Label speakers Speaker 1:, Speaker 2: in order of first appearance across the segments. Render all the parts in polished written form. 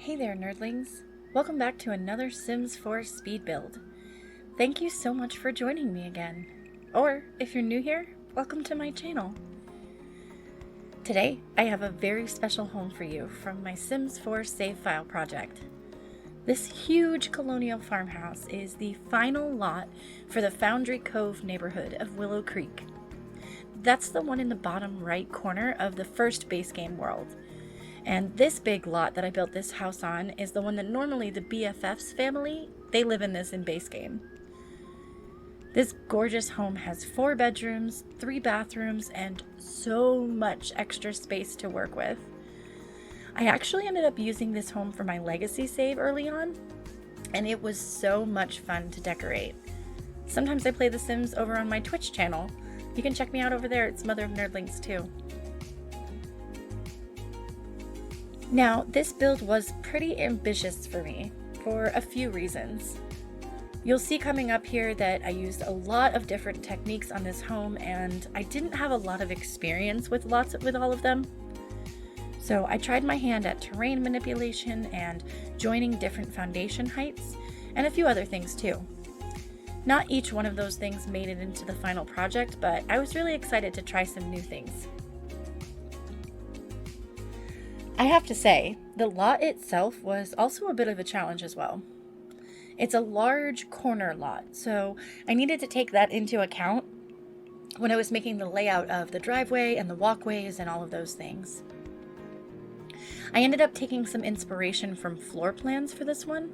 Speaker 1: Hey there, Nerdlings! Welcome back to another Sims 4 speed build. Thank you so much for joining me again. Or, if you're new here, welcome to my channel. Today, I have a very special home for you from my Sims 4 save file project. This huge colonial farmhouse is the final lot for the Foundry Cove neighborhood of Willow Creek. That's the one in the bottom right corner of the first base game world. And this big lot that I built this house on is the one that normally the BFFs family, they live in this in base game. This gorgeous home has 4 bedrooms, 3 bathrooms, and so much extra space to work with. I actually ended up using this home for my legacy save early on, and it was so much fun to decorate. Sometimes I play The Sims over on my Twitch channel. You can check me out over there. It's Mother of Nerdlings too. Now, this build was pretty ambitious for me, for a few reasons. You'll see coming up here that I used a lot of different techniques on this home, and I didn't have a lot of experience with all of them. So I tried my hand at terrain manipulation and joining different foundation heights, and a few other things too. Not each one of those things made it into the final project, but I was really excited to try some new things. I have to say, the lot itself was also a bit of a challenge as well. It's a large corner lot, so I needed to take that into account when I was making the layout of the driveway and the walkways and all of those things. I ended up taking some inspiration from floor plans for this one,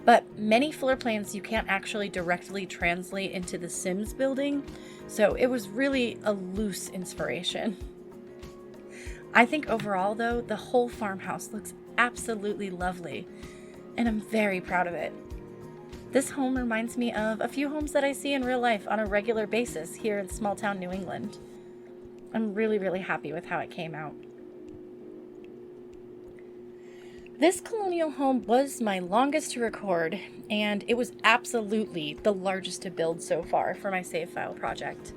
Speaker 1: but many floor plans you can't actually directly translate into the Sims building, so it was really a loose inspiration. I think overall, though, the whole farmhouse looks absolutely lovely, and I'm very proud of it. This home reminds me of a few homes that I see in real life on a regular basis here in small town New England. I'm really happy with how it came out. This colonial home was my longest to record, and it was absolutely the largest to build so far for my save file project.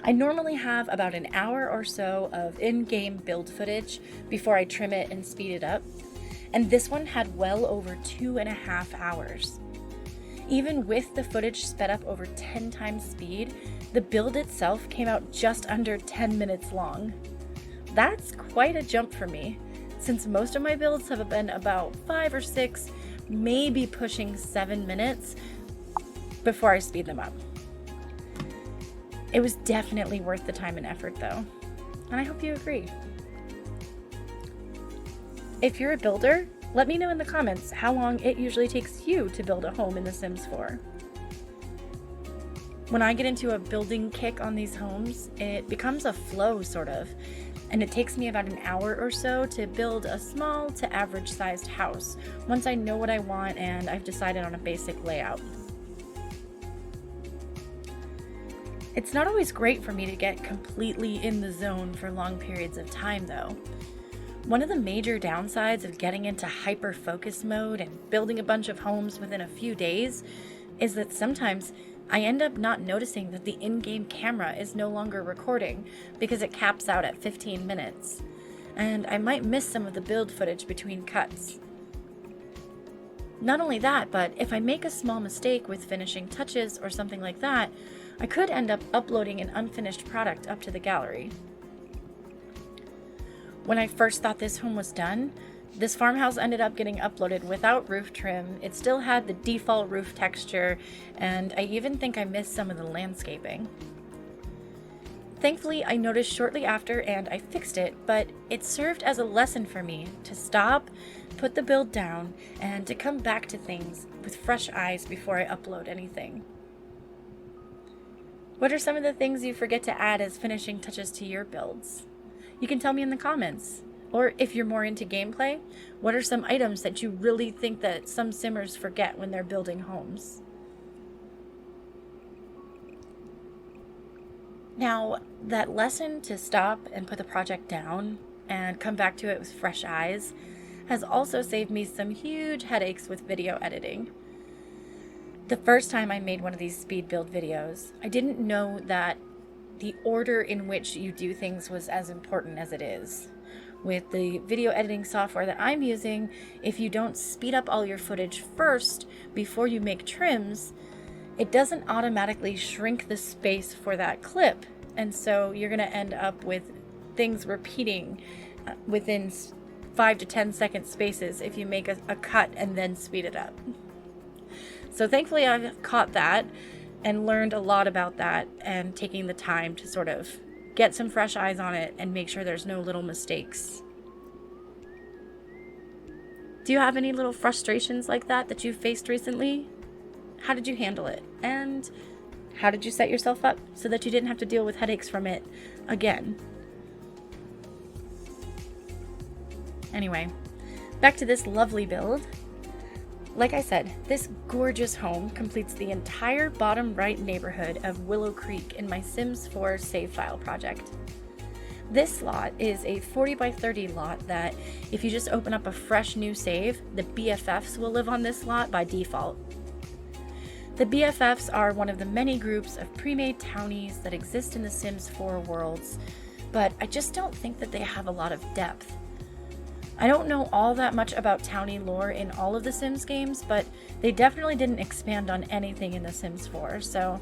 Speaker 1: I normally have about an hour or so of in-game build footage before I trim it and speed it up, and this one had well over 2.5 hours. Even with the footage sped up over 10 times speed, the build itself came out just under 10 minutes long. That's quite a jump for me, since most of my builds have been about 5 or 6, maybe pushing 7 minutes before I speed them up. It was definitely worth the time and effort though, and I hope you agree. If you're a builder, let me know in the comments how long it usually takes you to build a home in The Sims 4. When I get into a building kick on these homes, it becomes a flow sort of, and it takes me about an hour or so to build a small to average sized house once I know what I want and I've decided on a basic layout. It's not always great for me to get completely in the zone for long periods of time though. One of the major downsides of getting into hyper-focus mode and building a bunch of homes within a few days is that sometimes I end up not noticing that the in-game camera is no longer recording because it caps out at 15 minutes, and I might miss some of the build footage between cuts. Not only that, but if I make a small mistake with finishing touches or something like that, I could end up uploading an unfinished product up to the gallery. When I first thought this home was done, this farmhouse ended up getting uploaded without roof trim. It still had the default roof texture, and I even think I missed some of the landscaping. Thankfully, I noticed shortly after and I fixed it, but it served as a lesson for me to stop, put the build down, and to come back to things with fresh eyes before I upload anything. What are some of the things you forget to add as finishing touches to your builds? You can tell me in the comments. Or if you're more into gameplay, what are some items that you really think that some simmers forget when they're building homes? Now, that lesson to stop and put the project down and come back to it with fresh eyes has also saved me some huge headaches with video editing. The first time I made one of these speed build videos, I didn't know that the order in which you do things was as important as it is. with the video editing software that I'm using, if you don't speed up all your footage first before you make trims, it doesn't automatically shrink the space for that clip. And so you're going to end up with things repeating within 5 to 10 second spaces if you make a cut and then speed it up. So thankfully I've caught that and learned a lot about that, and taking the time to sort of get some fresh eyes on it and make sure there's no little mistakes. Do you have any little frustrations like that you've faced recently? How did you handle it? And how did you set yourself up so that you didn't have to deal with headaches from it again? Anyway, back to this lovely build. Like I said, this gorgeous home completes the entire bottom right neighborhood of Willow Creek in my Sims 4 save file project. This lot is a 40 by 30 lot that, if you just open up a fresh new save, the BFFs will live on this lot by default. The BFFs are one of the many groups of pre-made townies that exist in the Sims 4 worlds, but I just don't think that they have a lot of depth. I don't know all that much about townie lore in all of the Sims games, but they definitely didn't expand on anything in the Sims 4, so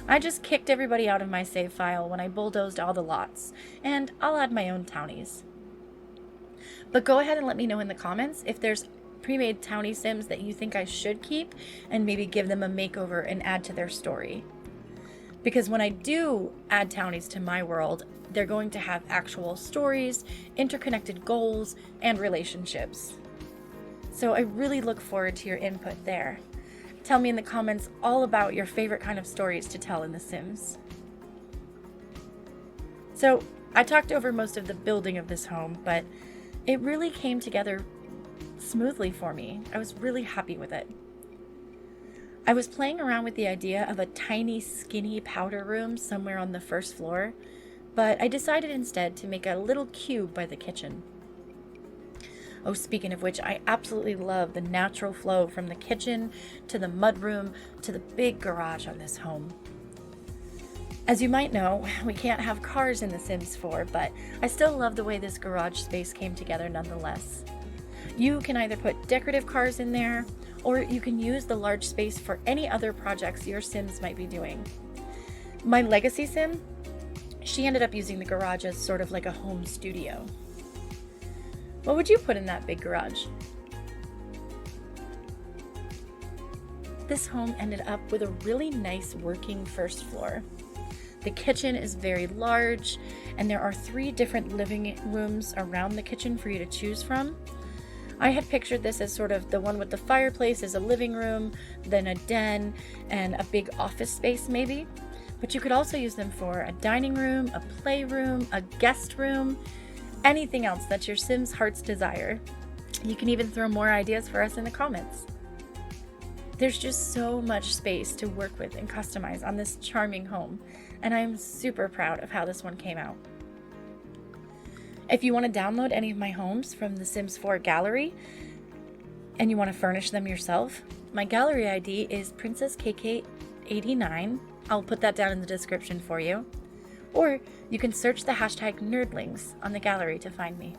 Speaker 1: I just kicked everybody out of my save file when I bulldozed all the lots, and I'll add my own townies. But go ahead and let me know in the comments if there's pre-made townie Sims that you think I should keep and maybe give them a makeover and add to their story. Because when I do add townies to my world, they're going to have actual stories, interconnected goals, and relationships. So I really look forward to your input there. Tell me in the comments all about your favorite kind of stories to tell in The Sims. So I talked over most of the building of this home, but it really came together smoothly for me. I was really happy with it. I was playing around with the idea of a tiny, skinny powder room somewhere on the first floor, but I decided instead to make a little cube by the kitchen. Oh, speaking of which, I absolutely love the natural flow from the kitchen to the mudroom to the big garage on this home. As you might know, we can't have cars in The Sims 4, but I still love the way this garage space came together nonetheless. You can either put decorative cars in there, or you can use the large space for any other projects your Sims might be doing. My legacy Sim, she ended up using the garage as sort of like a home studio. What would you put in that big garage? This home ended up with a really nice working first floor. The kitchen is very large, and there are 3 different living rooms around the kitchen for you to choose from. I had pictured this as sort of the one with the fireplace as a living room, then a den, and a big office space maybe. But you could also use them for a dining room, a playroom, a guest room, anything else that's your Sim's heart's desire. You can even throw more ideas for us in the comments. There's just so much space to work with and customize on this charming home, and I'm super proud of how this one came out. If you want to download any of my homes from the Sims 4 gallery and you want to furnish them yourself, my gallery ID is PrincessKK89. I'll put that down in the description for you. Or you can search the hashtag Nerdlings on the gallery to find me.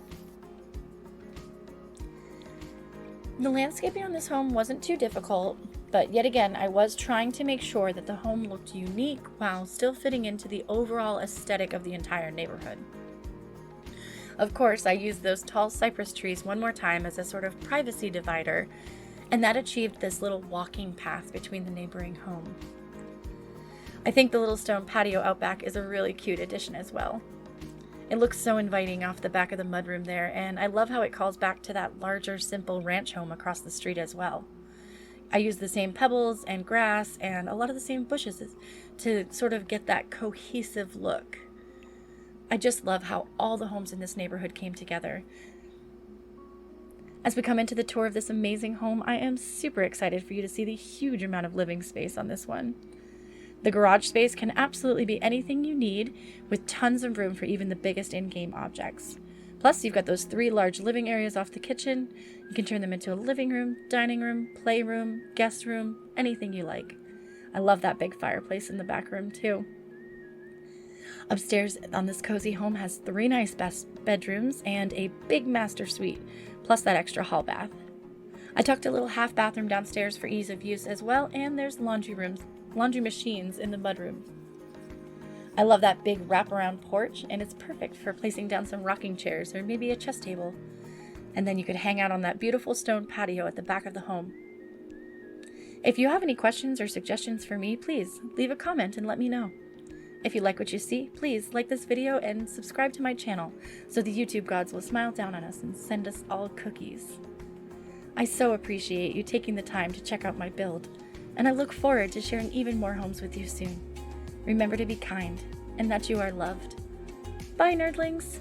Speaker 1: The landscaping on this home wasn't too difficult, but yet again, I was trying to make sure that the home looked unique while still fitting into the overall aesthetic of the entire neighborhood. Of course, I used those tall cypress trees one more time as a sort of privacy divider, and that achieved this little walking path between the neighboring home. I think the little stone patio out back is a really cute addition as well. It looks so inviting off the back of the mudroom there, and I love how it calls back to that larger, simple ranch home across the street as well. I used the same pebbles and grass and a lot of the same bushes to sort of get that cohesive look. I just love how all the homes in this neighborhood came together. As we come into the tour of this amazing home, I am super excited for you to see the huge amount of living space on this one. The garage space can absolutely be anything you need, with tons of room for even the biggest in-game objects. Plus, you've got those 3 large living areas off the kitchen. You can turn them into a living room, dining room, playroom, guest room, anything you like. I love that big fireplace in the back room too. Upstairs on this cozy home has 3 nice bedrooms and a big master suite, plus that extra hall bath. I tucked a little half bathroom downstairs for ease of use as well, and there's laundry machines in the mudroom. I love that big wraparound porch, and it's perfect for placing down some rocking chairs or maybe a chess table. And then you could hang out on that beautiful stone patio at the back of the home. If you have any questions or suggestions for me, please leave a comment and let me know. If you like what you see, please like this video and subscribe to my channel so the YouTube gods will smile down on us and send us all cookies. I so appreciate you taking the time to check out my build, and I look forward to sharing even more homes with you soon. Remember to be kind and that you are loved. Bye, nerdlings!